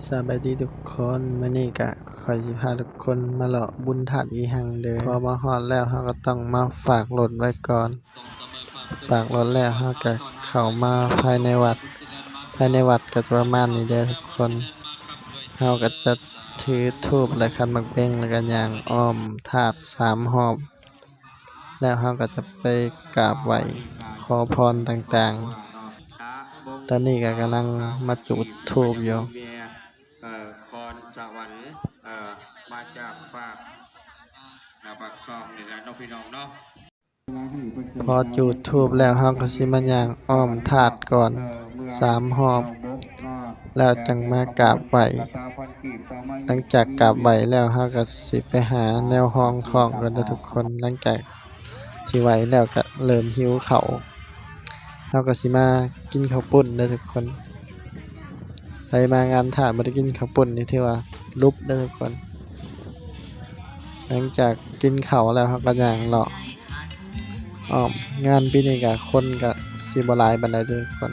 สบายดีทุกคนมื้อนี้ก็ข้อยสิพาทุกคนมาเลาะบุญธาตุอีหังเด้อพอมาฮอดแล้วเราก็ต้องมาฝากรถไว้ก่อนฝากรถแล้วเราก็เข้ามาภายในวัดก็จะประมาณนี้เด้อทุกคนเราก็จะถือธูปและขันหมากเพ็งแล้วก็ย่างอ้อมธาตุ3รอบแล้วเราก็จะไปกราบไหว้ขอพรต่างๆตอนนี้ก็กำลังมาจุดธูปอยู่พรสวรรค์มาจากฝากปากช่องนี่แหละน้องพี่น้องเนาะพอจุดธูปแล้วเราก็สิมาย่างอ้อมธาตุก่อน3รอบแล้วจังมากราบไหว้หลังจากกราบไหว้แล้วเราก็สิไปหาแนวรองท้องก่อนเด้อทุกคนหลังจากที่ไหว้แล้วก็เริ่มหิวข้าวเราก็สิมากินข้าวปุ้นเด้อทุกคนใครมางานธาตุบ่ได้กินข้าวปุ้นนี่ถือว่าลุบเด้อทุกคนหลังจากกินข้าวแล้วเราก็ย่างเลาะอ้อมงานปีนี้ก็คนก็สิบ่หลายปานใดเด้อทุกคน